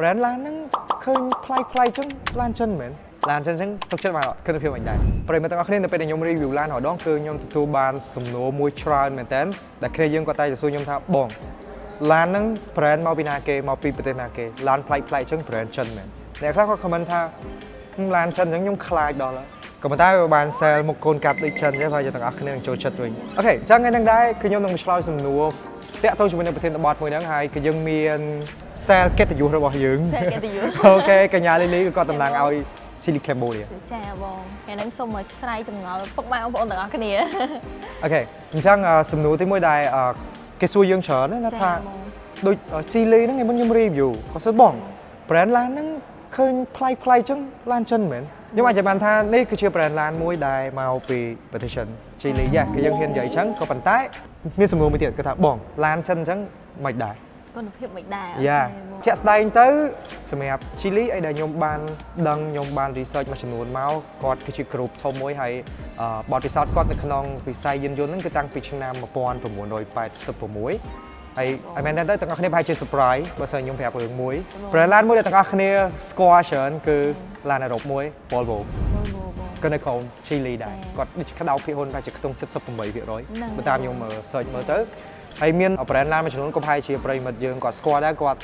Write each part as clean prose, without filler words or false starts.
brand ឡានហ្នឹងឃើញប្លែកចឹងឡានចិនមែនឡានចិនចឹងទុកចិត្តមកគិតភាពមិនដែរប្រិយមិត្តទាំងអស់គ្នានៅពេលដែលខ្ញុំ review ឡានម្ដងគឺខ្ញុំទទួលបានសំណួរមួយច្រើនមែនតើដែលគ្នាយើងគាត់តែសួរខ្ញុំថាបងឡានហ្នឹង brand មកពីណាគេមកពីប្រទេសណាគេឡានប្លែកចឹង brand ចិនមែនអ្នកខ្លះគាត់ comment ថាឡានចិនចឹងខ្ញុំខ្លាចដល់ហើយក៏ប៉ុន្តែវាបាន sell មុខកូនកាត់ដូចចិនទេហើយយើងទាំងអស់គ្នានឹងចូលចិត្តវិញអូខេចឹងថ្ងៃហ្នឹងដែរគឺខ្ញុំនឹងឆ្លើយសំណួរតាក់ទងជាមួយនឹងប្រធានបទមួយហ្នឹងហើយគឺយើងមាន sell កិត្តិយសរបស់យើងអូខេកញ្ញាលីលីក៏គាត់តំណាងឲ្យ Chili Cambodia ចាបងថ្ងៃនេះសូមមកស្រ័យចម្ងល់ពុកម៉ែបងប្អូនទាំងអស់គ្នាអូខេអញ្ចឹងសំណួរទីមួយដែលគេសួរយើងច្រើនណាថាដូច Chili ហ្នឹងឯមុនខ្ញុំ review គាត់សួរបង brand ឡានហ្នឹងឃើញប្លែកចឹងឡានចិនមែនខ្ញុំអាចចាំបានថានេះគឺជា brand ឡានមួយដែលមកពីប្រទេសចិន Chili គេយើងហ៊ាននិយាយចឹងក៏ប៉ុន្តែមានសំណួរមួយទៀតគាត់ថាបងឡានចិនអញ្ចឹងមិនដែរគុណភាពមិនដែរជាក់ស្ដែងទៅសម្រាប់ Chili អីដែលខ្ញុំបានដឹងខ្ញុំបាន research មួយចំនួនមកគាត់គឺជា group ធំមួយហើយបទពិសោធន៍គាត់នៅក្នុងវិស័យយានយន្តហ្នឹងគឺតាំងពីឆ្នាំ1986ហើយអីមែនទេទាំងអស់គ្នាប្រហែលជា surprise បើសិនខ្ញុំប្រាប់រឿងមួយ brand ឡានមួយដែលទាំងអស់គ្នាស្គាល់ច្រើនគឺឡានអឺរ៉ុបមួយ Volvo ក៏នៅក្នុង Chili ដែរគាត់ដូចក្តៅភាគហ៊ុនតែជាខ្ទង់ 78% បើតាមខ្ញុំ search មើលទៅហើយមាន brand ឡានមួយចំនួនក៏ប្រហែលជាប្រិយមិត្តយើងគាត់ស្គាល់ដែរគាត់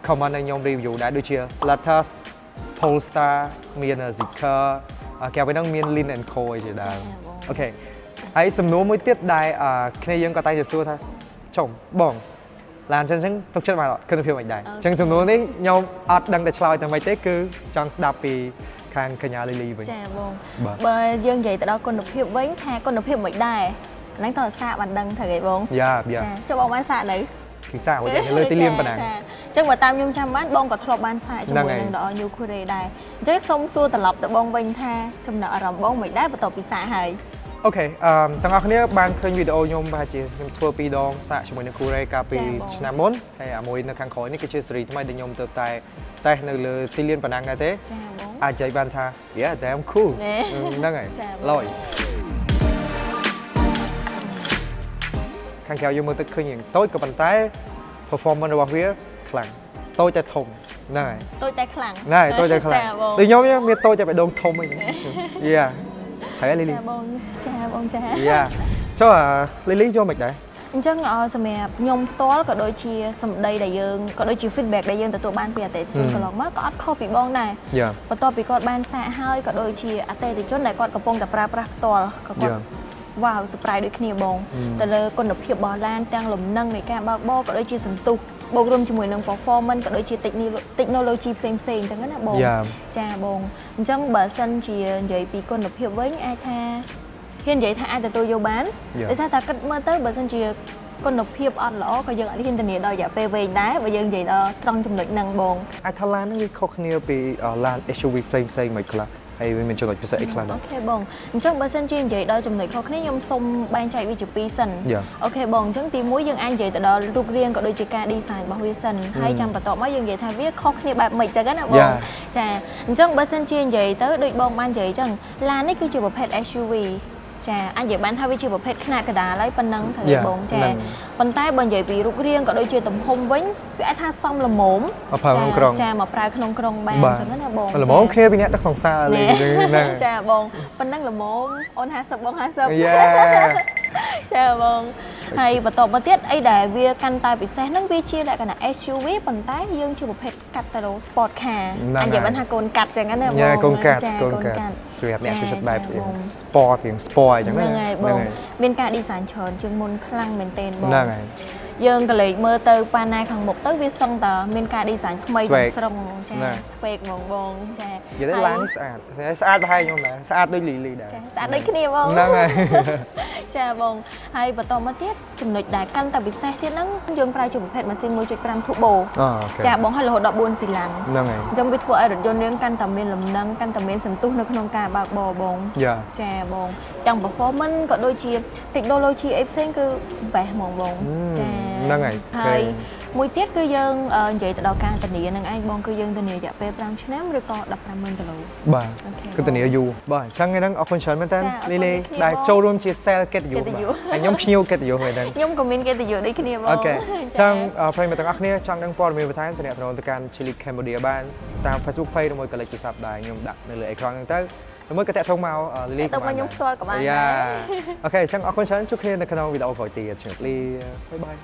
comment ឲ្យខ្ញុំ review ដែរដូចជា Lotus Polestar មាន Zeekr គេឲ្យហ្នឹងមាន Lynk & Co ជាដើមអូខេហើយសំណួរមួយទៀតដែលគ្នាយើងក៏តែសួរថាចុំបងឡានចឹងទុកចិត្តមកគុណភាពមិនដែរអញ្ចឹងសំណួរនេះខ្ញុំអត់ដឹងតែឆ្លើយតែមិនទេគឺចង់ស្ដាប់ពីខាងកញ្ញាលីលីវិញចាបងបើយើងនិយាយទៅដល់គុណភាពវិញថាគុណភាពមិនដែរហ្នឹងតើសាកបានដឹងថាគេបងយ៉ាចុះបងបានសាកនៅគឺសាកវិញលើទីលានប៉ុណ្ណាចាអញ្ចឹងបើតាមខ្ញុំចាំបានបងក៏ធ្លាប់បានសាកជាមួយនឹងដល់ New Korea ដែរអញ្ចឹងសូមសួរត្រឡប់ទៅបងវិញថាចំណាប់អារម្មណ៍បងមិនដែរបន្ទាប់ពីសាកហើយអូខេទាំងអស់គ្នាបានឃើញវីដេអូខ្ញុំប្រហែលជាខ្ញុំធ្វើ2ដងសាកជាមួយនឹង Korea កាលពីឆ្នាំមុនហើយអាមួយនៅខាងក្រោយនេះគឺជាស៊េរីថ្មីដែលខ្ញុំទៅតែតេស្តនៅលើទីលានប៉ុណ្ណឹងដែរទេចាបងអាចនិយាយបានថា Yeah damn cool ហ្នឹងហើយឡយខាងក្រៅយើងមើលទៅឃើញតូចក៏ប៉ុន្តែ performance របស់វាខ្លាំងតូចតែធំហ្នឹងហើយតូចតែខ្លាំងហ្នឹងហើយតូចតែខ្លាំងដូចខ្ញុំមានតូចតែបេះដូងធំអីយ៉ាហើយលីលីចាបងចាយ៉ាចុះលីលីយកមិនដែរអញ្ចឹងសម្រាប់ខ្ញុំផ្ទាល់ក៏ដូចជាសម្ដីដែលយើងក៏ដូចជា feedback ដែលយើងទទួលបានពីអតិថិជនកន្លងមកក៏អត់ខុសពីបងដែរបន្ទាប់ពីគាត់បានសាកហើយក៏ដូចជាអតិថិជនដែលគាត់កំពុងតែប្រើប្រាស់ផ្ទាល់ក៏គាត់វ៉ាវ surprise ដូចគ្នាបងទៅលើគុណភាពរបស់ឡានទាំងលំនឹងនៃការបើកបរក៏ដូចជាសន្ទុះបូករួមជាមួយនឹង performance ក៏ដូចជា technology ផ្សេងៗអញ្ចឹងណាបងចាបងអញ្ចឹងបើសិនជានិយាយពីគុណភាពវិញអាចថាហ៊ាននិយាយថាអាចទទួលយកបានដោយសារតែគិតមើលទៅបើសិនជាគុណភាពអត់ល្អក៏យើងអាចហ៊ានធានាដល់រយៈពេលវែងដែរបើយើងនិយាយដល់ត្រង់ចំណុចហ្នឹងបងអាចថាឡានហ្នឹងវាខុសគ្នាពីឡាន SUV ផ្សេងៗមិនខ្លះហើយវាមានចំណុចពិសេសអីខ្លះដែរអូខេបងអញ្ចឹងបើសិនជានិយាយដល់ចំណុចខុសគ្នាខ្ញុំសូមបែងចែកវាជា2សិនអូខេបងអញ្ចឹងទី1យើងអាចនិយាយទៅដល់រូបរាងក៏ដូចជាការ design របស់វាសិនហើយចាំបន្ទាប់មកយើងនិយាយថាវាខុសគ្នាបែបម៉េចចឹងណាបងចាអញ្ចឹងបើសិនជានិយាយទៅដូចបងបាននិយាយអញ្ចឹងឡាននេះគឺជាប្រភេទ SUV ចាអាចនិយាយបានថាវាជាប្រភេទខ្នាតកណ្ដាលហើយប៉ុណ្ណឹងត្រូវបងចាប៉ុន្តែបើនិយាយពីរូបរាងក៏ដូចជាទំហំវិញវាអាចថាសមល្មមចាមកប្រើក្នុងក្រុងបានអញ្ចឹងណាបងល្មមគ្នាពីអ្នកដឹកសង្សារលេងហ្នឹងចាបងប៉ុណ្ណឹងល្មមអូន50បង50ចាបងហើយបន្តមកទៀតអីដែលវាកាន់តែពិសេសហ្នឹងវាជាលក្ខណៈ SUV ប៉ុន្តែយើងជាប្រភេទកាត់តារ៉ូ sport car អាចនិយាយបានថាកូនកាត់ចឹងណាបងកូនកាត់សម្រាប់អ្នកចូលចិត្តបែប sport រៀង sport អញ្ចឹងហ្នឹងហើយបងមានការ design ច្រើនជាងមុនខ្លាំងមែនទែនបងហ្នឹងហើយយើងក៏លេចមើលទៅប៉ាណាខាងមុខទៅវាសឹងតែមានការ design ថ្មីទាំងស្រុងចាស្វេកហ្មងបងចានិយាយទៅឡាននេះស្អាតប្រហែលខ្ញុំដែរស្អាតដូចលីលីដែរស្អាតដូចគ្នាបងហ្នឹងហើយចាបងហើយបន្តមកទៀតចំណុចដែលកាន់តែពិសេសទៀតហ្នឹងយើងប្រើជាប្រភេទម៉ាស៊ីន 1.5 turbo ចាបងឲ្យរហូតដល់4ស៊ីឡាំងហ្នឹងហើយអញ្ចឹងវាធ្វើឲ្យរថយន្តយើងកាន់តែមានលំនឹងកាន់តែមានសន្ទុះនៅក្នុងការបើកបរបងចាបងទាំង performance ក៏ដូចជា technology អីផ្សេងគឺ best ហ្មងបងចាហ្នឹងហើយហើយ មួយទៀតគឺយើងនិយាយទៅដល់ការធានានឹងឯងបងគឺយើងធានារយៈពេល5ឆ្នាំឬក៏150000គីឡូ បាទគឺធានាយូរបាទអញ្ចឹងថ្ងៃហ្នឹងអរគុណច្រើនមែនតើលីលីដែលចូលរួមជា sale កិត្តិយសបាទហើយខ្ញុំភ្ញៀវកិត្តិយសមែនតើ ខ្ញុំក៏មានកិត្តិយសដូចគ្នាបង អូខេអញ្ចឹងប្រិយមិត្តទាំងអស់គ្នាចង់ដឹងព័ត៌មានបន្ថែមទំនាក់ទំនងទៅកាន់ Chili Cambodia បានតាម Facebook Page ឬមួយក៏លេខទូរស័ព្ទដែលខ្ញុំដាក់នៅលើអេក្រង់ហ្នឹងទៅឬមួយក៏តាក់ទងមកលីលី ទៅមកខ្ញុំផ្ទាល់ក៏បានដែរ អូខេអញ្ចឹងអរគុណច្រើនជួបគ្នានៅក្នុងវីដេអូក្រោយទៀតជម្រាបលាបាយបាយ